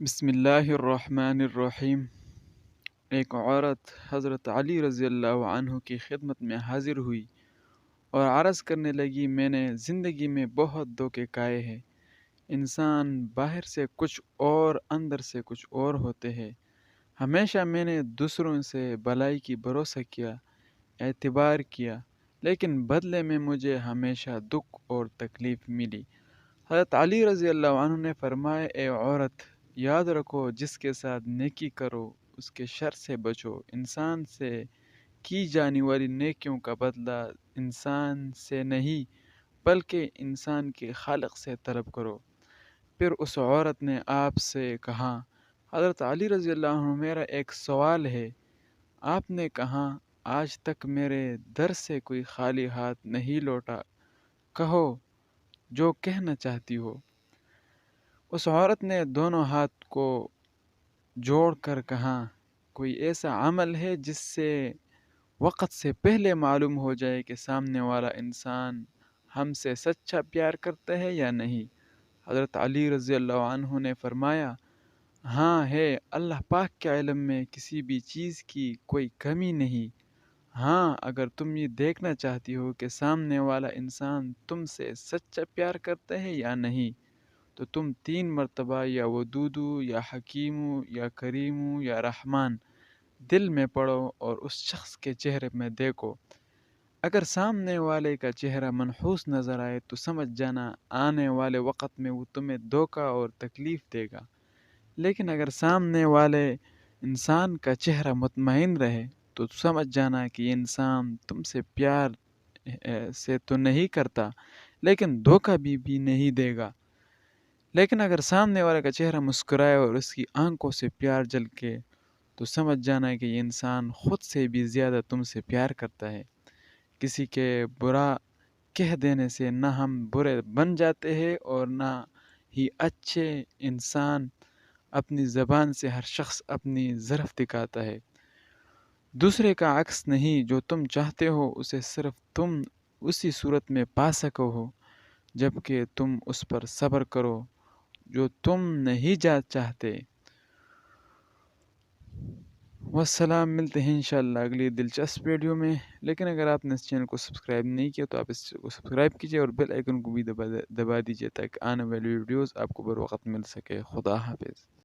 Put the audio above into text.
بسم اللہ الرحمن الرحیم۔ ایک عورت حضرت علی رضی اللہ عنہ کی خدمت میں حاضر ہوئی اور عرض کرنے لگی، میں نے زندگی میں بہت دھوکے کھائے ہیں۔ انسان باہر سے کچھ اور اندر سے کچھ اور ہوتے ہیں۔ ہمیشہ میں نے دوسروں سے بھلائی کی بھروسہ کیا، اعتبار کیا، لیکن بدلے میں مجھے ہمیشہ دکھ اور تکلیف ملی۔ حضرت علی رضی اللہ عنہ نے فرمایا، اے عورت، یاد رکھو، جس کے ساتھ نیکی کرو اس کے شر سے بچو۔ انسان سے کی جانے والی نیکیوں کا بدلہ انسان سے نہیں بلکہ انسان کے خالق سے طلب کرو۔ پھر اس عورت نے آپ سے کہا، حضرت علی رضی اللہ عنہ، میرا ایک سوال ہے۔ آپ نے کہا، آج تک میرے در سے کوئی خالی ہاتھ نہیں لوٹا، کہو جو کہنا چاہتی ہو۔ اس عورت نے دونوں ہاتھ کو جوڑ کر کہا، کوئی ایسا عمل ہے جس سے وقت سے پہلے معلوم ہو جائے کہ سامنے والا انسان ہم سے سچا پیار کرتا ہے یا نہیں؟ حضرت علی رضی اللہ عنہ نے فرمایا، ہاں ہے، اللہ پاک کے علم میں کسی بھی چیز کی کوئی کمی نہیں۔ ہاں، اگر تم یہ دیکھنا چاہتی ہو کہ سامنے والا انسان تم سے سچا پیار کرتا ہے یا نہیں، تو تم 3 مرتبہ یا ودودو یا حکیمو یا کریمو یا رحمان دل میں پڑھو اور اس شخص کے چہرے میں دیکھو۔ اگر سامنے والے کا چہرہ منحوس نظر آئے تو سمجھ جانا آنے والے وقت میں وہ تمہیں دھوکہ اور تکلیف دے گا، لیکن اگر سامنے والے انسان کا چہرہ مطمئن رہے تو سمجھ جانا کہ یہ انسان تم سے پیار سے تو نہیں کرتا لیکن دھوکہ بھی نہیں دے گا۔ لیکن اگر سامنے والے کا چہرہ مسکرائے اور اس کی آنکھوں سے پیار جھلکے تو سمجھ جانا ہے کہ یہ انسان خود سے بھی زیادہ تم سے پیار کرتا ہے۔ کسی کے برا کہہ دینے سے نہ ہم برے بن جاتے ہیں اور نہ ہی اچھے انسان اپنی زبان سے ہر شخص اپنی ظرف دکھاتا ہے۔ دوسرے کا عکس نہیں، جو تم چاہتے ہو اسے صرف تم اسی صورت میں پا سکو ہو جبکہ تم اس پر صبر کرو جو تم نہیں چاہتے۔ والسلام، ملتے ہیں انشاءاللہ اگلی دلچسپ ویڈیو میں۔ لیکن اگر آپ نے اس چینل کو سبسکرائب نہیں کیا تو آپ اس کو سبسکرائب کیجئے اور بیل آئیکن کو بھی دبا دیجئے تاکہ آنے والی ویڈیوز آپ کو بر وقت مل سکے۔ خدا حافظ۔